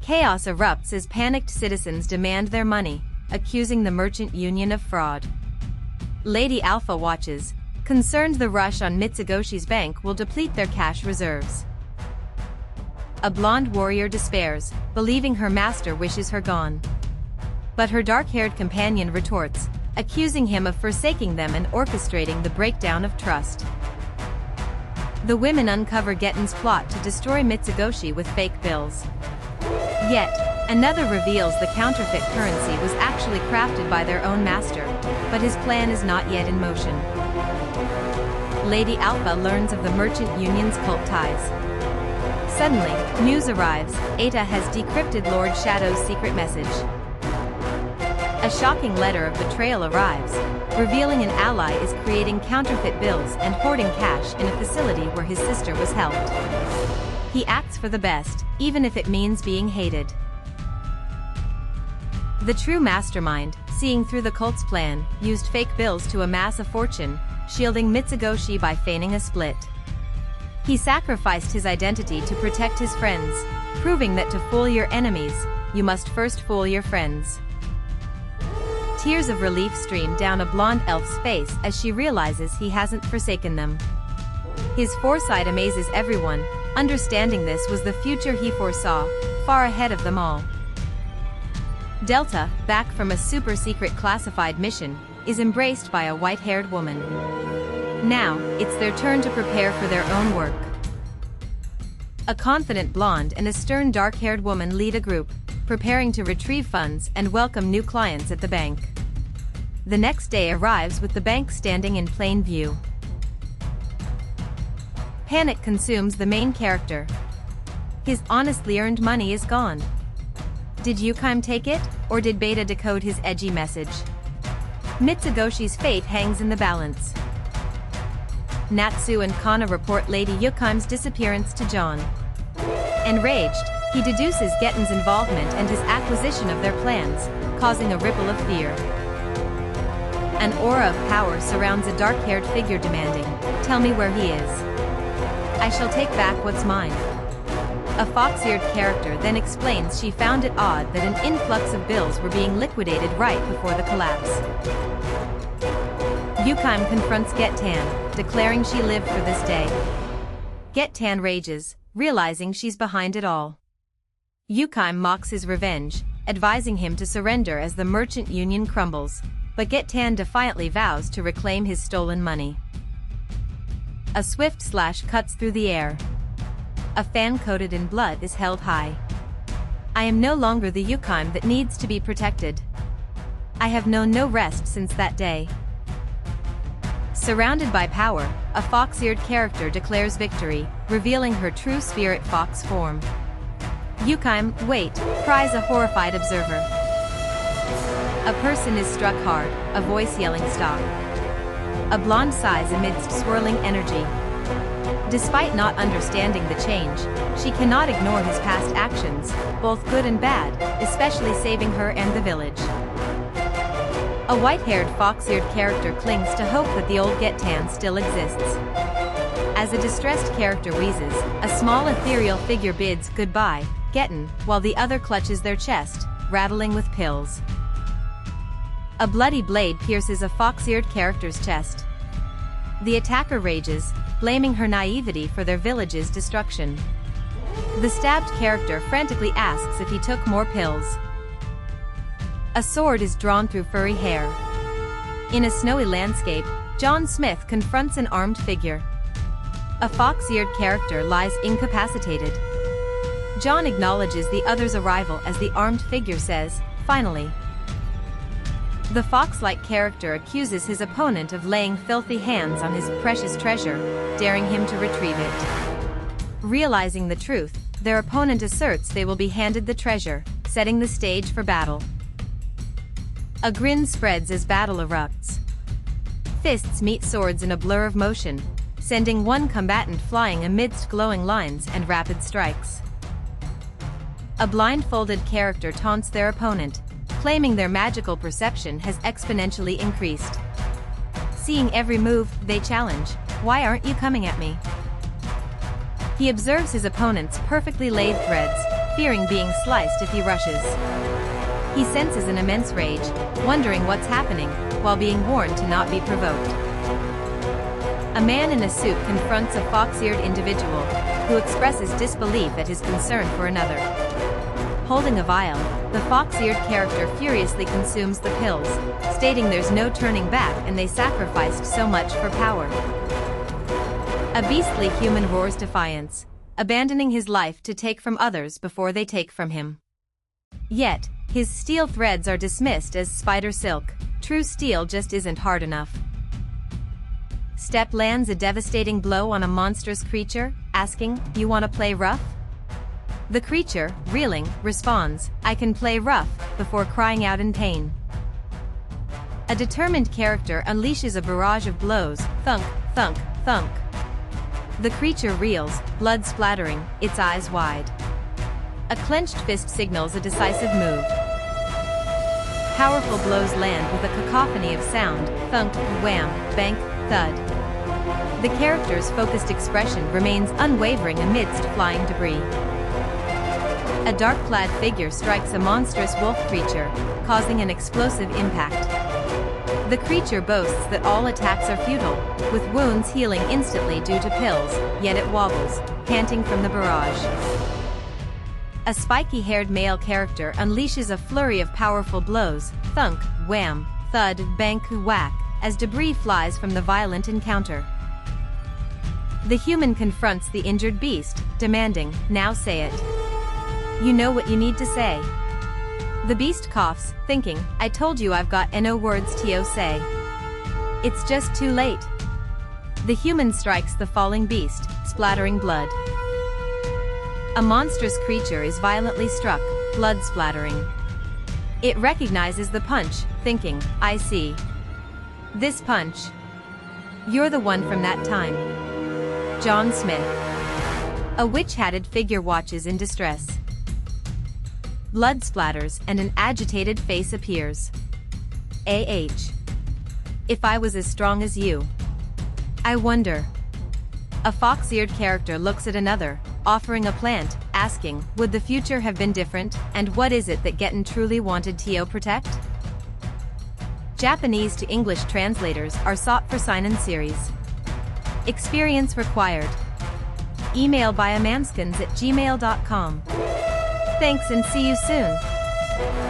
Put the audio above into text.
Chaos erupts as panicked citizens demand their money, accusing the merchant union of fraud. Lady Alpha watches, concerned the rush on Mitsugoshi's bank will deplete their cash reserves. A blonde warrior despairs, believing her master wishes her gone. But her dark-haired companion retorts, accusing him of forsaking them and orchestrating the breakdown of trust. The women uncover Getten's plot to destroy Mitsugoshi with fake bills. Yet, another reveals the counterfeit currency was actually crafted by their own master, but his plan is not yet in motion. Lady Alpha learns of the merchant union's cult ties. Suddenly, news arrives, Eta has decrypted Lord Shadow's secret message. A shocking letter of betrayal arrives, revealing an ally is creating counterfeit bills and hoarding cash in a facility where his sister was held. He acts for the best, even if it means being hated. The true mastermind, seeing through the cult's plan, used fake bills to amass a fortune, shielding Mitsugoshi by feigning a split. He sacrificed his identity to protect his friends, proving that to fool your enemies, you must first fool your friends. Tears of relief stream down a blonde elf's face as she realizes he hasn't forsaken them. His foresight amazes everyone, understanding this was the future he foresaw, far ahead of them all. Delta, back from a super-secret classified mission, is embraced by a white-haired woman. Now, it's their turn to prepare for their own work. A confident blonde and a stern dark-haired woman lead a group, preparing to retrieve funds and welcome new clients at the bank. The next day arrives with the bank standing in plain view. Panic consumes the main character. His honestly earned money is gone. Did Yukime take it, or did Beta decode his edgy message? Mitsugoshi's fate hangs in the balance. Natsu and Kana report Lady Yukime's disappearance to John. Enraged, he deduces Getten's involvement and his acquisition of their plans, causing a ripple of fear. An aura of power surrounds a dark-haired figure demanding, "Tell me where he is. I shall take back what's mine." A fox-eared character then explains she found it odd that an influx of bills were being liquidated right before the collapse. Yukime confronts Getten, declaring she lived for this day. Getten rages, realizing she's behind it all. Yukime mocks his revenge, advising him to surrender as the merchant union crumbles, but Getten defiantly vows to reclaim his stolen money. A swift slash cuts through the air. A fan coated in blood is held high. I am no longer the Yukime that needs to be protected. I have known no rest since that day. Surrounded by power, a fox-eared character declares victory, revealing her true spirit fox form. "Yukime, wait," cries a horrified observer. A person is struck hard, a voice yelling stop. A blonde sighs amidst swirling energy. Despite not understanding the change, she cannot ignore his past actions, both good and bad, especially saving her and the village. A white-haired fox-eared character clings to hope that the old Getten still exists. As a distressed character wheezes, a small ethereal figure bids goodbye, Getten, while the other clutches their chest, rattling with pills. A bloody blade pierces a fox-eared character's chest. The attacker rages, blaming her naivety for their village's destruction. The stabbed character frantically asks if he took more pills. A sword is drawn through furry hair. In a snowy landscape, John Smith confronts an armed figure. A fox-eared character lies incapacitated. John acknowledges the other's arrival as the armed figure says, "Finally." The fox-like character accuses his opponent of laying filthy hands on his precious treasure, daring him to retrieve it. Realizing the truth, their opponent asserts they will be handed the treasure, setting the stage for battle. A grin spreads as battle erupts. Fists meet swords in a blur of motion, sending one combatant flying amidst glowing lines and rapid strikes. A blindfolded character taunts their opponent, claiming their magical perception has exponentially increased. Seeing every move, they challenge, "Why aren't you coming at me?" He observes his opponent's perfectly laid threads, fearing being sliced if he rushes. He senses an immense rage, wondering what's happening, while being warned to not be provoked. A man in a suit confronts a fox-eared individual, who expresses disbelief at his concern for another. Holding a vial, the fox-eared character furiously consumes the pills, stating there's no turning back and they sacrificed so much for power. A beastly human roars defiance, abandoning his life to take from others before they take from him. Yet, his steel threads are dismissed as spider silk. True steel just isn't hard enough. Step lands a devastating blow on a monstrous creature, asking, "You wanna play rough?" The creature, reeling, responds, "I can play rough," before crying out in pain. A determined character unleashes a barrage of blows, thunk, thunk, thunk. The creature reels, blood splattering, its eyes wide. A clenched fist signals a decisive move. Powerful blows land with a cacophony of sound, thunk, wham, bank, thud. The character's focused expression remains unwavering amidst flying debris. A dark-clad figure strikes a monstrous wolf creature, causing an explosive impact. The creature boasts that all attacks are futile, with wounds healing instantly due to pills, yet it wobbles, panting from the barrage. A spiky-haired male character unleashes a flurry of powerful blows, thunk, wham, thud, bank, whack, as debris flies from the violent encounter. The human confronts the injured beast, demanding, "Now say it. You know what you need to say." The beast coughs, thinking, "I told you I've got no words to say. It's just too late." The human strikes the falling beast, splattering blood. A monstrous creature is violently struck, blood splattering. It recognizes the punch, thinking, "I see. This punch. You're the one from that time. John Smith." A witch-hatted figure watches in distress. Blood splatters and an agitated face appears. "Ah. If I was as strong as you. I wonder." A fox-eared character looks at another, offering a plant, asking, "Would the future have been different, and what is it that Getten truly wanted to protect?" Japanese to English translators are sought for sign-in series. Experience required. Email biomanskins@gmail.com. Thanks and see you soon.